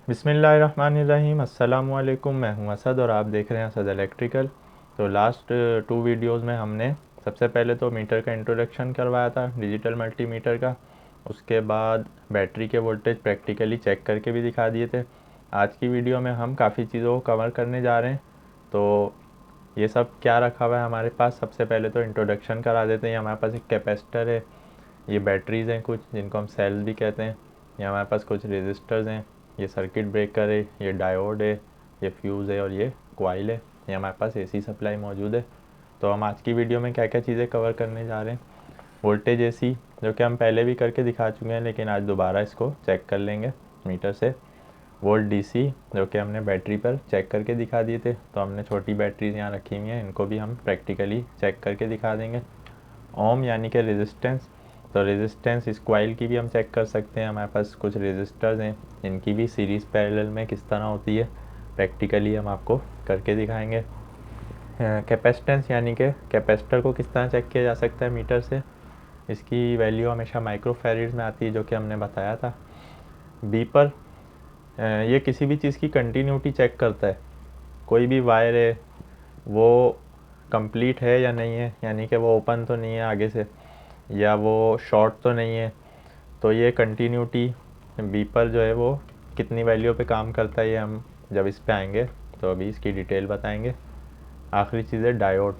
बिस्मिल्लाहिर्रहमानिर्रहीम। अस्सलाम वालेकुम। मैं हूं असद और आप देख रहे हैं असद इलेक्ट्रिकल। तो लास्ट 2 वीडियोस में हमने सबसे पहले तो मीटर का इंट्रोडक्शन करवाया था, डिजिटल मल्टीमीटर का। उसके बाद बैटरी के वोल्टेज प्रैक्टिकली चेक करके भी दिखा दिए थे। आज की वीडियो में हम काफ़ी चीज़ों को कवर करने जा रहे हैं। तो ये सब क्या रखा हुआ है हमारे पास, सबसे पहले तो इंट्रोडक्शन करा देते हैं। हमारे पास एक कैपेसिटर है, ये बैटरीज़ हैं कुछ जिनको हम सेल्स भी कहते हैं। ये हमारे पास कुछ रेजिस्टर्स हैं, ये सर्किट ब्रेकर है, ये डायोड है, ये फ्यूज़ है और ये कॉइल है। ये हमारे पास एसी सप्लाई मौजूद है। तो हम आज की वीडियो में क्या क्या चीज़ें कवर करने जा रहे हैं। वोल्टेज एसी, जो कि हम पहले भी करके दिखा चुके हैं, लेकिन आज दोबारा इसको चेक कर लेंगे मीटर से। वोल्ट डीसी, जो कि हमने बैटरी पर चेक करके दिखा दिए थे, तो हमने छोटी बैटरीज यहाँ रखी हुई हैं, इनको भी हम प्रैक्टिकली चेक करके दिखा देंगे। ओम यानी कि रेजिस्टेंस, तो रेजिस्टेंस इस कॉइल की भी हम चेक कर सकते हैं। हमारे पास कुछ रेजिस्टर्स हैं, इनकी भी सीरीज़ पैरेलल में किस तरह होती है प्रैक्टिकली हम आपको करके दिखाएंगे। कैपेसिटेंस यानी कि कैपेसिटर को किस तरह चेक किया जा सकता है मीटर से, इसकी वैल्यू हमेशा माइक्रोफैराड्स में आती है, जो कि हमने बताया था। बीपर, ये किसी भी चीज़ की कंटिन्यूटी चेक करता है। कोई भी वायर है वो कंप्लीट है या नहीं है, यानी कि वो ओपन तो नहीं है आगे से, या वो शॉर्ट तो नहीं है। तो ये कंटिन्यूटी बीपर जो है वो कितनी वैल्यू पे काम करता है, ये हम जब इस पे आएंगे तो अभी इसकी डिटेल बताएंगे। आखिरी चीज़ है डायोड।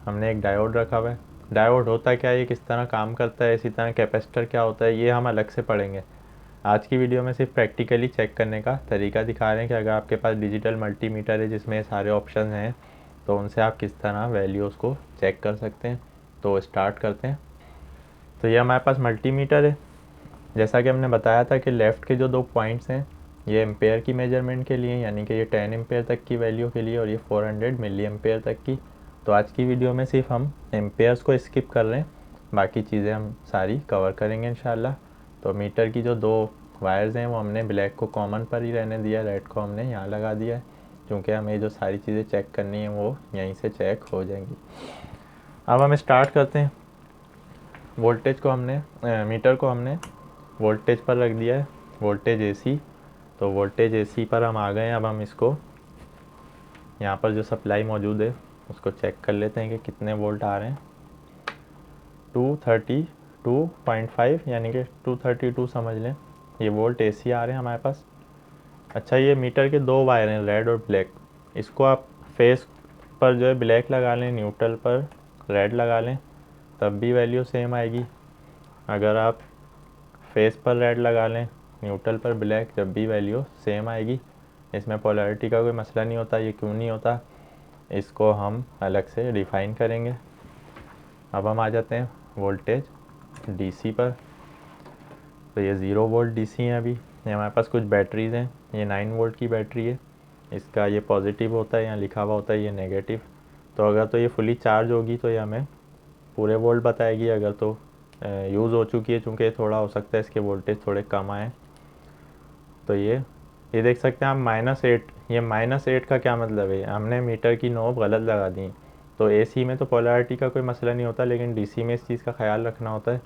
हमने एक डायोड रखा हुआ है। डायोड होता क्या है, ये किस तरह काम करता है, इसी तरह कैपेसिटर क्या होता है, ये हम अलग से पढ़ेंगे। आज की वीडियो में सिर्फ प्रैक्टिकली चेक करने का तरीका दिखा रहे हैं कि अगर आपके पास डिजिटल मल्टीमीटर है जिसमें सारे ऑप्शन हैं, तो उनसे आप किस तरह वैल्यूज़ को चेक कर सकते हैं। तो स्टार्ट करते हैं। तो ये हमारे पास मल्टीमीटर है। जैसा कि हमने बताया था कि लेफ़्ट के जो 2 पॉइंट्स हैं ये एम्पेयर की मेजरमेंट के लिए, यानी कि ये 10 एम्पेयर तक की वैल्यू के लिए, और ये 400 मिली एम्पेयर तक की। तो आज की वीडियो में सिर्फ हम एम्पेयर्स को स्किप कर रहे हैं, बाकी चीज़ें हम सारी कवर करेंगे इंशाल्लाह। तो मीटर की जो 2 वायर्स हैं वो हमने ब्लैक को कॉमन पर ही रहने दिया, रेड को हमने यहाँ लगा दिया है, क्योंकि हमें जो सारी चीज़ें चेक करनी है वो यहीं से चेक हो जाएंगी। अब हम स्टार्ट करते हैं। वोल्टेज को हमने मीटर को हमने वोल्टेज पर रख दिया है, वोल्टेज एसी। तो वोल्टेज एसी पर हम आ गए हैं। अब हम इसको यहाँ पर जो सप्लाई मौजूद है उसको चेक कर लेते हैं कि कितने वोल्ट आ रहे हैं। 232.5 यानी कि 232 समझ लें, ये वोल्ट एसी आ रहे हैं हमारे पास। अच्छा, ये मीटर के 2 वायर हैं, रेड और ब्लैक। इसको आप फेस पर जो है ब्लैक लगा लें, न्यूट्रल पर रेड लगा लें, तब भी वैल्यू सेम आएगी। अगर आप फेस पर रेड लगा लें, न्यूट्रल पर ब्लैक, जब भी वैल्यू सेम आएगी। इसमें पोलैरिटी का कोई मसला नहीं होता। ये क्यों नहीं होता, इसको हम अलग से डिफ़ाइन करेंगे। अब हम आ जाते हैं वोल्टेज डीसी पर। तो ये 0 वोल्ट डीसी है। अभी ये हमारे पास कुछ बैटरीज़ हैं। ये 9 वोल्ट की बैटरी है, इसका ये पॉजिटिव होता है, यहाँ लिखा हुआ होता है ये नेगेटिव। तो अगर तो ये फुली चार्ज होगी तो ये हमें पूरे वोल्ट बताएगी। अगर तो यूज़ हो चुकी है, चूँकि थोड़ा हो सकता है इसके वोल्टेज थोड़े कम आए। तो ये देख सकते हैं आप -8। ये -8 का क्या मतलब है, हमने मीटर की नोब गलत लगा दी। तो एसी में तो पोलैरिटी का कोई मसला नहीं होता, लेकिन डीसी में इस चीज़ का ख्याल रखना होता है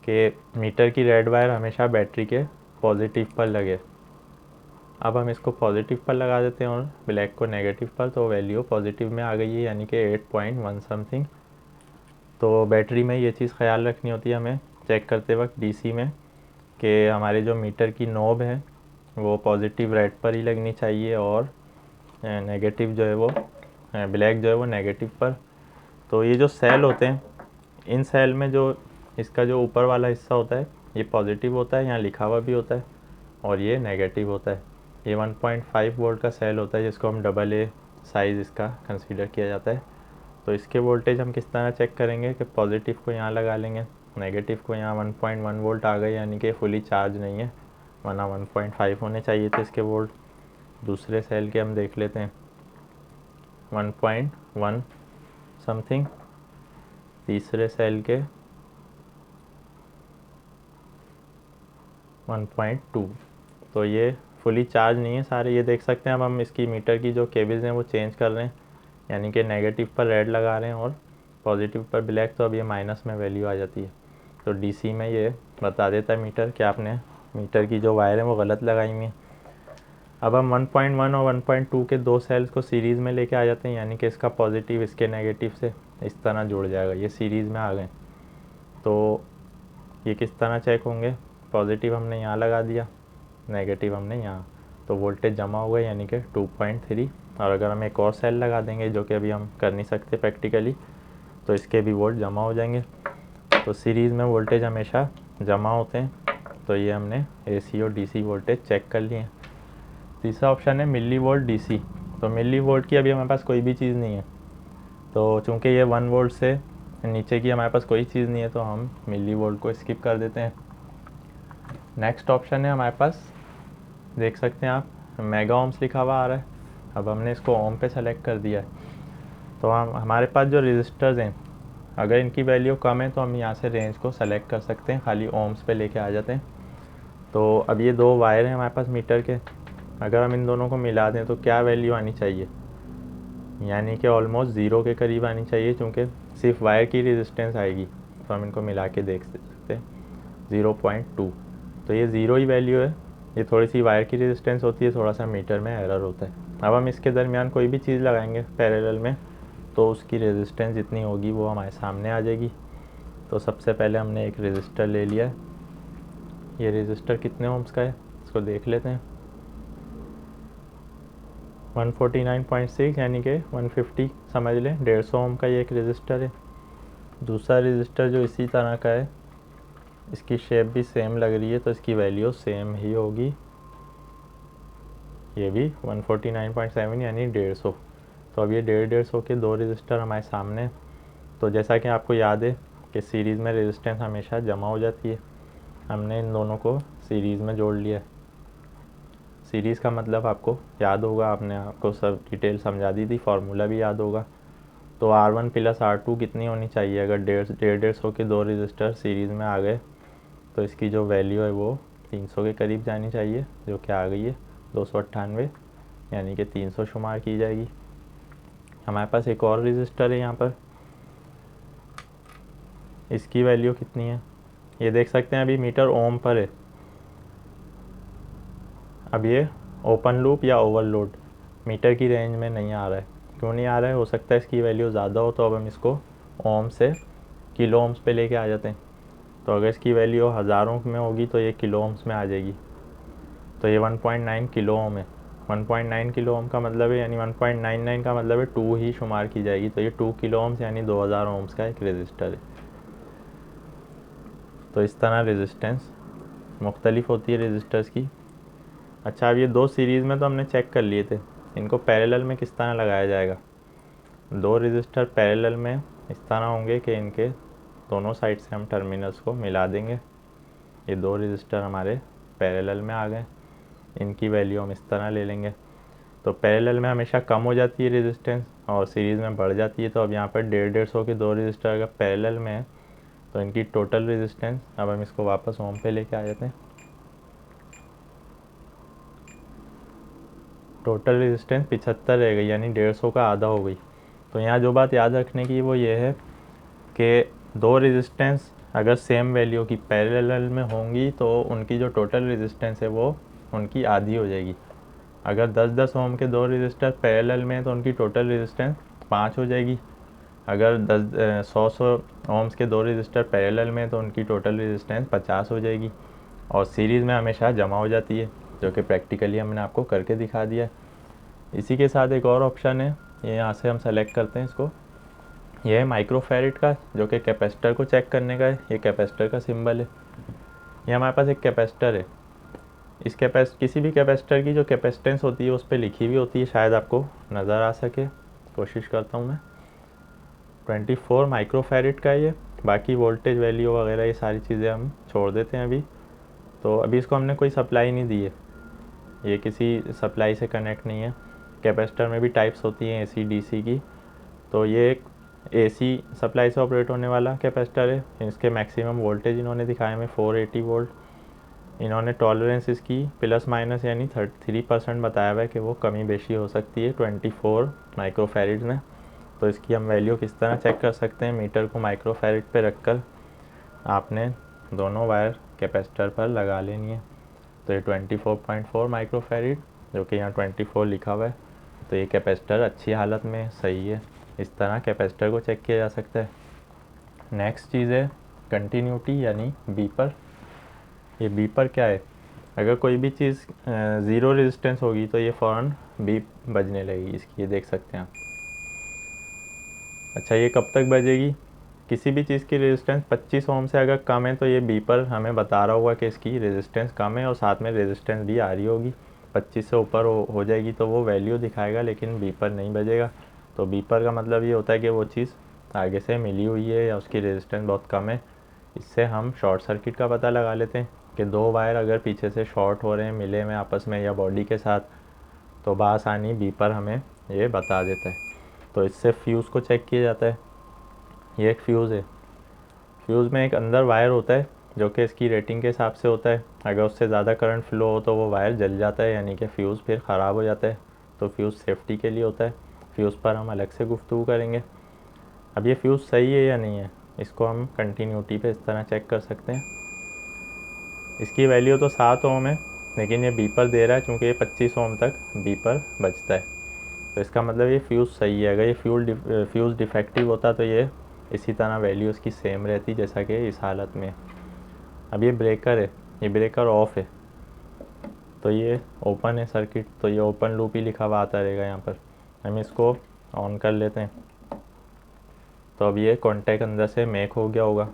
कि मीटर की रेड वायर हमेशा बैटरी के पॉजिटिव पर लगे। अब हम इसको पॉजिटिव पर लगा देते हैं और ब्लैक को नेगेटिव पर, तो वैल्यू पॉजिटिव में आ गई है, यानी कि 8.1 समथिंग। तो बैटरी में ये चीज़ ख्याल रखनी होती है हमें चेक करते वक्त डीसी में, कि हमारे जो मीटर की नोब है वो पॉजिटिव रेड पर ही लगनी चाहिए, और नेगेटिव जो है वो ब्लैक जो है वो नेगेटिव पर। तो ये जो सेल होते हैं, इन सेल में जो इसका जो ऊपर वाला हिस्सा होता है ये पॉजिटिव होता है, यहाँ लिखा हुआ भी होता है, और ये नेगेटिव होता है। ये 1.5 वोल्ट का सेल होता है, जिसको हम AA साइज़ इसका कंसीडर किया जाता है। तो इसके वोल्टेज हम किस तरह चेक करेंगे कि पॉजिटिव को यहाँ लगा लेंगे, नेगेटिव को यहाँ 1.1 वोल्ट आ गए, यानी कि फुली चार्ज नहीं है, वरना 1.5 होने चाहिए थे इसके वोल्ट। दूसरे सेल के हम देख लेते हैं, 1.1 समथिंग। तीसरे सेल के 1.2। तो ये फुली चार्ज नहीं है सारे, ये देख सकते हैं। अब हम इसकी मीटर की जो केबल्स हैं वो चेंज कर रहे हैं, यानी कि नेगेटिव पर रेड लगा रहे हैं और पॉजिटिव पर ब्लैक, तो अब ये माइनस में वैल्यू आ जाती है। तो डीसी में ये बता देता है मीटर कि आपने मीटर की जो वायर है वो गलत लगाई हुई है। अब हम 1.1 और 1.2 के दो सेल्स को सीरीज़ में लेके आ जाते हैं, यानी कि इसका पॉजिटिव इसके नेगेटिव से इस तरह जुड़ जाएगा, ये सीरीज़ में आ गए। तो ये किस तरह चेक होंगे, पॉजिटिव हमने यहाँ लगा दिया, नेगेटिव हमने यहाँ, तो वोल्टेज जमा हो गए यानी कि 2.3। और अगर हम एक और सेल लगा देंगे, जो कि अभी हम कर नहीं सकते प्रैक्टिकली, तो इसके भी वोल्ट जमा हो जाएंगे। तो सीरीज़ में वोल्टेज हमेशा जमा होते हैं। तो ये हमने AC और DC वोल्टेज चेक कर लिए हैं। तीसरा ऑप्शन है मिली वोल्ट DC। तो मिली वोल्ट की अभी हमारे पास कोई भी चीज़ नहीं है, तो चूँकि ये 1 वोल्ट से नीचे की हमारे पास कोई चीज़ नहीं है, तो हम मिली वोल्ट को स्किप कर देते हैं। नेक्स्ट ऑप्शन है हमारे पास, देख सकते हैं आप, मेगा ओम्स लिखा हुआ आ रहा है। अब हमने इसको ओम पे सेलेक्ट कर दिया है। तो हम हमारे पास जो रजिस्टर्स हैं, अगर इनकी वैल्यू कम है तो हम यहाँ से रेंज को सेलेक्ट कर सकते हैं, खाली ओम्स पे लेके आ जाते हैं। तो अब ये दो वायर हैं हमारे पास मीटर के, अगर हम इन दोनों को मिला दें तो क्या वैल्यू आनी चाहिए, यानी कि ऑलमोस्ट ज़ीरो के करीब आनी चाहिए, क्योंकि सिर्फ वायर की रेजिस्टेंस आएगी। तो हम इनको मिला के देख सकते हैं 0.2, तो ये ज़ीरो ही वैल्यू है। ये थोड़ी सी वायर की रेजिस्टेंस होती है, थोड़ा सा मीटर में एरर होता है। अब हम इसके दरमियान कोई भी चीज़ लगाएंगे पैरेलल में, तो उसकी रेजिस्टेंस जितनी होगी वो हमारे सामने आ जाएगी। तो सबसे पहले हमने एक रेजिस्टर ले लिया है। ये रेजिस्टर कितने ओम्स का है इसको देख लेते हैं। 149.6 यानी कि 150 समझ लें, 150 ओम का ये एक रेजिस्टर है। दूसरा रेजिस्टर जो इसी तरह का है, इसकी शेप भी सेम लग रही है, तो इसकी वैल्यू सेम ही होगी, ये भी 149.7 यानी 150। तो अब ये 150 के दो रेजिस्टर हमारे सामने। तो जैसा कि आपको याद है कि सीरीज़ में रेजिस्टेंस हमेशा जमा हो जाती है, हमने इन दोनों को सीरीज़ में जोड़ लिया है। सीरीज़ का मतलब आपको याद होगा, आपने आपको सब डिटेल समझा दी थी, फार्मूला भी याद होगा। तो R1 प्लस R2 कितनी होनी चाहिए, अगर 150 के दो रजिस्टर सीरीज़ में आ गए, तो इसकी जो वैल्यू है वो 300 के करीब जानी चाहिए, जो कि आ गई है 298, यानी कि 300 शुमार की जाएगी। हमारे पास एक और रजिस्टर है यहाँ पर, इसकी वैल्यू कितनी है ये देख सकते हैं, अभी मीटर ओम पर है। अब ये ओपन लूप या ओवरलोड मीटर की रेंज में नहीं आ रहा है, क्यों नहीं आ रहा है, हो सकता है इसकी वैल्यू ज़्यादा हो। तो अब हम इसको ओम से किलो ओम्स पे लेके आ जाते हैं। तो अगर इसकी वैल्यू हज़ारों में होगी तो ये किलो ओम्स में आ जाएगी। तो ये 1.9 किलो ओम है। 1.9 किलो ओम का मतलब है, यानी 1.99 का मतलब है 2 ही शुमार की जाएगी। तो ये 2 किलो ओम्स यानी 2000 ओम्स का एक रेजिस्टर है। तो इस तरह रेजिस्टेंस मुख्तलिफ होती है रेजिस्टर्स की। अच्छा, अब ये दो सीरीज़ में तो हमने चेक कर लिए थे, इनको पैरेलल में किस तरह लगाया जाएगा। दो रेजिस्टर पैरेलल में इस तरह होंगे कि इनके दोनों साइड से हम टर्मिनल्स को मिला देंगे। ये दो रेजिस्टर हमारे पैरेलल में आ गए, इनकी वैल्यू हम इस तरह ले लेंगे। तो पैरेलल में हमेशा कम हो जाती है रेजिस्टेंस और सीरीज़ में बढ़ जाती है। तो अब यहाँ पर 150 के दो रेजिस्टर अगर पैरेलल में है, तो इनकी टोटल रेजिस्टेंस, अब हम इसको वापस ओम पे लेके आ जाते हैं। टोटल रेजिस्टेंस 75 रह गई, यानी 150 का आधा हो गई। तो यहाँ जो बात याद रखने की वो ये है कि दो रेजिस्टेंस अगर सेम वैल्यू की पैरेलल में होंगी, तो उनकी जो टोटल रेजिस्टेंस है वो उनकी आधी हो जाएगी। अगर 10-10 ओम के दो रेजिस्टर पैरेलल में हैं, तो उनकी टोटल रेजिस्टेंस 5 हो जाएगी। अगर 100 ओम्स के दो रेजिस्टर पैरेलल में, तो उनकी टोटल रेजिस्टेंस 50 हो जाएगी। और सीरीज़ में हमेशा जमा हो जाती है, जो कि प्रैक्टिकली हमने आपको करके दिखा दिया। इसी के साथ एक और ऑप्शन है, ये यहाँ से हम सेलेक्ट करते हैं इसको, यह है माइक्रोफैरेड का, जो कि कैपेसिटर को चेक करने का है। ये कैपेसिटर का सिंबल है। ये हमारे पास एक कैपेसिटर है। इस किसी भी कैपेसिटर की जो कैपेसिटेंस होती है उस पर लिखी हुई होती है, शायद आपको नज़र आ सके, कोशिश करता हूँ मैं। 24 माइक्रोफैरेड का ये, बाकी वोल्टेज वैल्यू वगैरह ये सारी चीज़ें हम छोड़ देते हैं अभी। तो अभी इसको हमने कोई सप्लाई नहीं दी है, ये किसी सप्लाई से कनेक्ट नहीं है। कैपेसिटर में भी टाइप्स होती हैं AC DC की, तो ये एक AC सप्लाई से ऑपरेट होने वाला कैपेसिटर है। इसके मैक्सिमम वोल्टेज इन्होंने दिखाए में 480 वोल्ट। इन्होंने टॉलरेंस इसकी प्लस माइनस यानी 3% बताया हुआ है कि वो कमी बेशी हो सकती है 24 माइक्रोफैरेड में। तो इसकी हम वैल्यू किस तरह चेक कर सकते हैं, मीटर को माइक्रोफैरेड पे रखकर आपने दोनों वायर कैपेसिटर पर लगा लेनी है। तो ये 24.4 माइक्रोफैरेड जो कि यहाँ 24 लिखा हुआ है। तो ये कैपेसिटर अच्छी हालत में सही है। इस तरह कैपेसिटर को चेक किया जा सकता है। नेक्स्ट चीज़ है कंटिन्यूटी यानी बीपर। ये बीपर क्या है? अगर कोई भी चीज़ ज़ीरो रेजिस्टेंस होगी तो ये फ़ौरन बीप बजने लगेगी इसकी, ये देख सकते हैं आप। अच्छा, ये कब तक बजेगी? किसी भी चीज़ की रेजिस्टेंस 25 ओम से अगर कम है तो ये बीपर हमें बता रहा होगा कि इसकी रेजिस्टेंस कम है, और साथ में रेजिस्टेंस भी आ रही होगी। 25 से ऊपर हो जाएगी तो वो वैल्यू दिखाएगा, लेकिन बीपर नहीं बजेगा। तो बीपर का मतलब ये होता है कि वो चीज़ आगे से मिली हुई है या उसकी रेजिस्टेंस बहुत कम है। इससे हम शॉर्ट सर्किट का पता लगा लेते हैं कि दो वायर अगर पीछे से शॉर्ट हो रहे हैं, मिले में आपस में या बॉडी के साथ, तो बासानी बीपर हमें ये बता देता है। तो इससे फ्यूज़ को चेक किया जाता है। ये एक फ्यूज़ है। फ्यूज़ में एक अंदर वायर होता है जो कि इसकी रेटिंग के हिसाब से होता है। अगर उससे ज़्यादा करंट फ्लो हो तो वो वायर जल जाता है, यानी कि फ्यूज़ फिर ख़राब हो जाता है। तो फ्यूज़ सेफ्टी के लिए होता है। फ्यूज़ पर हम अलग से गुफ्तगू करेंगे। अब ये फ्यूज़ सही है या नहीं है, इसको हम कंटिन्यूटी पे इस तरह चेक कर सकते हैं। इसकी वैल्यू तो 7 ओम है, लेकिन ये बीपर दे रहा है चूँकि ये 25 ओम तक बीपर बचता है। तो इसका मतलब ये फ्यूज़ सही है। अगर ये फ्यूज़ डिफेक्टिव होता तो ये इसी तरह वैल्यू इसकी सेम रहती जैसा कि इस हालत में। अब ये ब्रेकर है, ये ब्रेकर ऑफ है, तो ये ओपन है सर्किट, तो ये ओपन लूप ही लिखा हुआ आता रहेगा यहाँ पर। हम इसको ऑन कर लेते हैं, तो अब ये कॉन्टैक्ट अंदर से मेक हो गया होगा।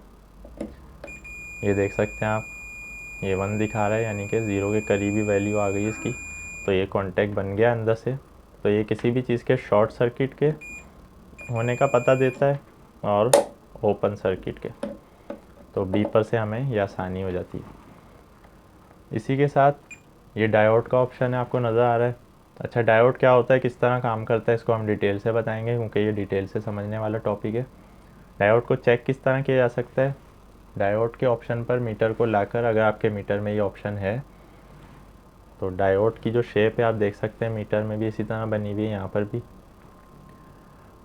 ये देख सकते हैं आप, ये 1 दिखा रहा है, यानी कि 0 के करीबी वैल्यू आ गई इसकी। तो ये कॉन्टैक्ट बन गया अंदर से। तो ये किसी भी चीज़ के शॉर्ट सर्किट के होने का पता देता है और ओपन सर्किट के। तो बीपर से हमें ये आसानी हो जाती है। इसी के साथ ये डायोड का ऑप्शन है, आपको नज़र आ रहा है। अच्छा, डायोड क्या होता है, किस तरह काम करता है, इसको हम डिटेल से बताएंगे क्योंकि ये डिटेल से समझने वाला टॉपिक है। डायोड को चेक किस तरह किया जा सकता है? डायोड के ऑप्शन पर मीटर को लाकर, अगर आपके मीटर में ये ऑप्शन है तो डायोड की जो शेप है आप देख सकते हैं, मीटर में भी इसी तरह बनी हुई है, यहाँ पर भी।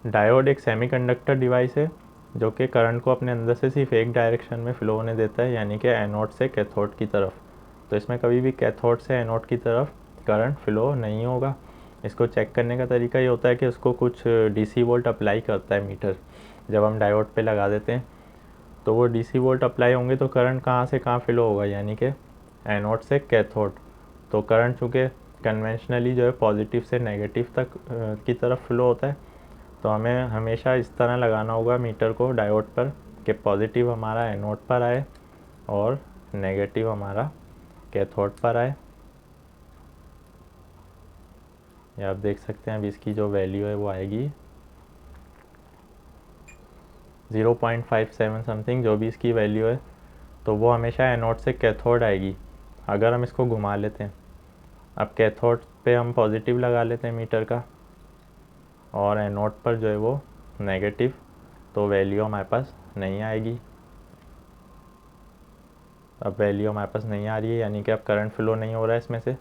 डायोड एक सेमीकंडक्टर डिवाइस है जो कि करंट को अपने अंदर से सिर्फ एक डायरेक्शन में फ़्लो होने देता है, यानी कि एनोड से कैथोड की तरफ। तो इसमें कभी भी कैथोड से एनोड की तरफ करंट फ़्लो नहीं होगा। इसको चेक करने का तरीका ये होता है कि उसको कुछ डीसी वोल्ट अप्लाई करता है मीटर। जब हम डायोड पे लगा देते हैं तो वो डीसी वोल्ट अप्लाई होंगे तो करंट कहाँ से कहाँ फ़्लो होगा, यानी कि एनोड से कैथोड। तो करंट चूँकि कन्वेंशनली जो है पॉजिटिव से नेगेटिव तक की तरफ फ़्लो होता है, तो हमें हमेशा इस तरह लगाना होगा मीटर को डायोड पर कि पॉजिटिव हमारा एनोड पर आए और नेगेटिव हमारा कैथोड पर आए। ये आप देख सकते हैं, अभी इसकी जो वैल्यू है वो आएगी 0.57 समथिंग, जो भी इसकी वैल्यू है, तो वो हमेशा एनोड से कैथोड आएगी। अगर हम इसको घुमा लेते हैं, अब कैथोड पे हम पॉजिटिव लगा लेते हैं मीटर का और एनोड पर जो है वो नेगेटिव, तो वैल्यू हमारे पास नहीं आएगी। अब वैल्यू हमारे पास नहीं आ रही है, यानी कि अब करंट फ्लो नहीं हो रहा है इसमें से।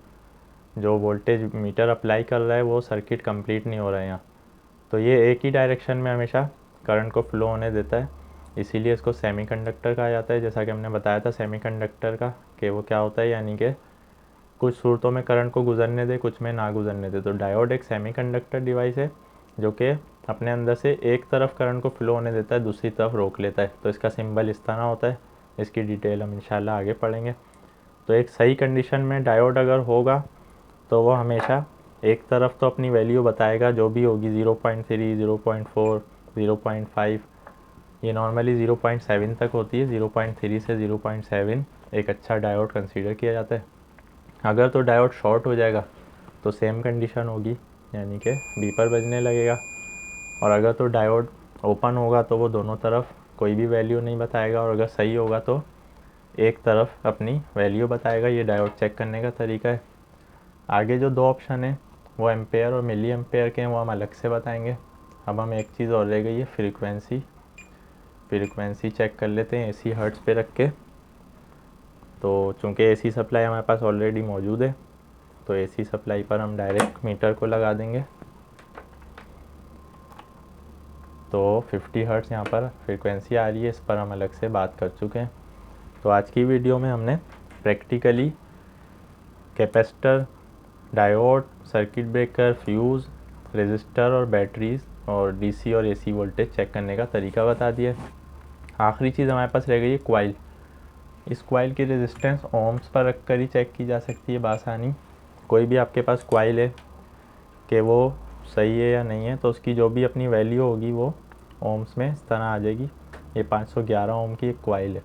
जो वोल्टेज मीटर अप्लाई कर रहा है वो सर्किट कंप्लीट नहीं हो रहा है यहाँ। तो ये एक ही डायरेक्शन में हमेशा करंट को फ्लो होने देता है, इसीलिए इसको सेमीकंडक्टर कहा जाता है। जैसा कि हमने बताया था सेमीकंडक्टर का कि वो क्या होता है, यानी कि कुछ सूरतों में करंट को गुजरने दे, कुछ में ना गुजरने दे। तो डायोड एक सेमीकंडक्टर डिवाइस है जो कि अपने अंदर से एक तरफ करंट को फ्लो होने देता है, दूसरी तरफ रोक लेता है। तो इसका सिंबल इस तरह होता है। इसकी डिटेल हम इंशाल्लाह आगे पढ़ेंगे। तो एक सही कंडीशन में डायोड अगर होगा तो वो हमेशा एक तरफ तो अपनी वैल्यू बताएगा जो भी होगी, 0.3, 0.4, 0.5। ये नॉर्मली 0.7 तक होती है। 0.3 से 0.7 एक अच्छा डायोड कंसीडर किया जाता है। अगर तो डायोड शॉर्ट हो जाएगा तो सेम कंडीशन होगी, यानी कि बीपर बजने लगेगा। और अगर तो डायोड ओपन होगा तो वो दोनों तरफ कोई भी वैल्यू नहीं बताएगा, और अगर सही होगा तो एक तरफ अपनी वैल्यू बताएगा। ये डायोड चेक करने का तरीका है। आगे जो दो ऑप्शन है वो एम्पेयर और मिली एम्पेयर के हैं, वो हम अलग से बताएंगे। अब हम एक चीज़ और रह गई है, फ्रीक्वेंसी चेक कर लेते हैं एसी हर्ट्ज़ पे रख के। तो चूँकि एसी सप्लाई हमारे पास ऑलरेडी मौजूद है, तो एसी सप्लाई पर हम डायरेक्ट मीटर को लगा देंगे। तो 50 हर्ट्ज़ यहाँ पर फ्रीक्वेंसी आ रही है, इस पर हम अलग से बात कर चुके हैं। तो आज की वीडियो में हमने practically capacitor, diode, circuit breaker, fuse, resistor और बैटरीज और डीसी और एसी वोल्टेज चेक करने का तरीका बता दिया। आखिरी चीज़ हमारे पास रह गई है क्वाइल। इस क्वाइल की रेजिस्टेंस ओम्स पर रख कर ही चेक की जा सकती है बासानी। कोई भी आपके पास क्वाइल है कि वो सही है या नहीं है, तो उसकी जो भी अपनी वैल्यू होगी वो ओम्स में इस तरह आ जाएगी। ये 511 ओम की एक क्वाइल है।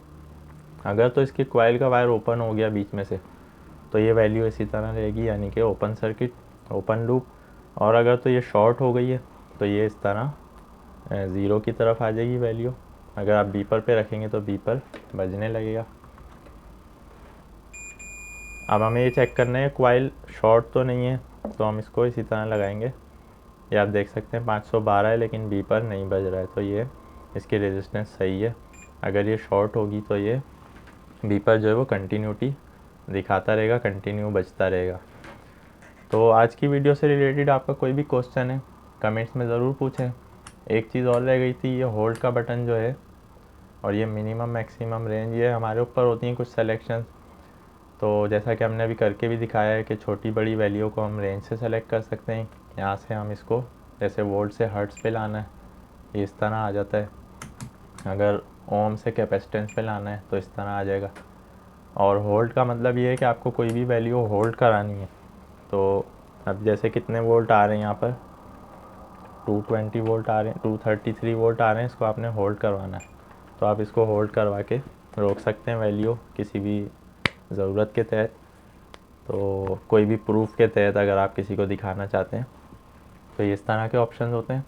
अगर तो इसकी क्वाइल का वायर ओपन हो गया बीच में से, तो ये वैल्यू इसी तरह रहेगी, यानी कि ओपन सर्किट, ओपन लूप। और अगर तो ये शॉर्ट हो गई है तो ये इस तरह ज़ीरो की तरफ आ जाएगी वैल्यू। अगर आप बीपर पे रखेंगे तो बीपर बजने लगेगा। अब हमें ये चेक करना है क्वाइल शॉर्ट तो नहीं है, तो हम इसको इसी तरह लगाएंगे। ये आप देख सकते हैं 512 है लेकिन बीपर नहीं बज रहा है, तो ये इसकी रेजिस्टेंस सही है। अगर ये शॉर्ट होगी तो ये बीपर जो है वो कंटिन्यूटी दिखाता रहेगा, कंटिन्यू बजता रहेगा। तो आज की वीडियो से रिलेटेड आपका कोई भी क्वेश्चन है कमेंट्स में ज़रूर पूछें। एक चीज़ और रह गई थी, ये होल्ड का बटन जो है और ये मिनिमम मैक्सिमम रेंज, ये हमारे ऊपर होती हैं कुछ सेलेक्शन। तो जैसा कि हमने अभी करके भी दिखाया है कि छोटी बड़ी वैल्यू को हम रेंज से सेलेक्ट कर सकते हैं। यहाँ से हम इसको जैसे वोल्ट से हर्ट्ज़ पे लाना है, ये इस तरह आ जाता है। अगर ओम से कैपेसिटेंस पे लाना है तो इस तरह आ जाएगा। और होल्ड का मतलब ये है कि आपको कोई भी वैल्यू होल्ड करानी है। तो अब जैसे कितने वोल्ट आ रहे हैं यहाँ पर 220 वोल्ट आ रहे हैं, 233 वोल्ट आ रहे हैं, इसको आपने होल्ड करवाना है। तो आप इसको होल्ड करवा के रोक सकते हैं वैल्यू किसी भी ज़रूरत के तहत, तो कोई भी प्रूफ के तहत अगर आप किसी को दिखाना चाहते हैं तो ये इस तरह के ऑप्शन होते हैं।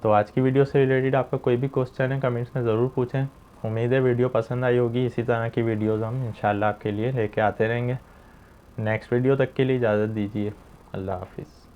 तो आज की वीडियो से रिलेटेड आपका कोई भी क्वेश्चन है कमेंट्स में ज़रूर पूछें। उम्मीद है वीडियो पसंद आई होगी। इसी तरह की वीडियोज़ हम इंशाल्लाह आपके लिए लेके आते रहेंगे। नेक्स्ट वीडियो तक के लिए इजाज़त दीजिए। अल्लाह हाफिज़।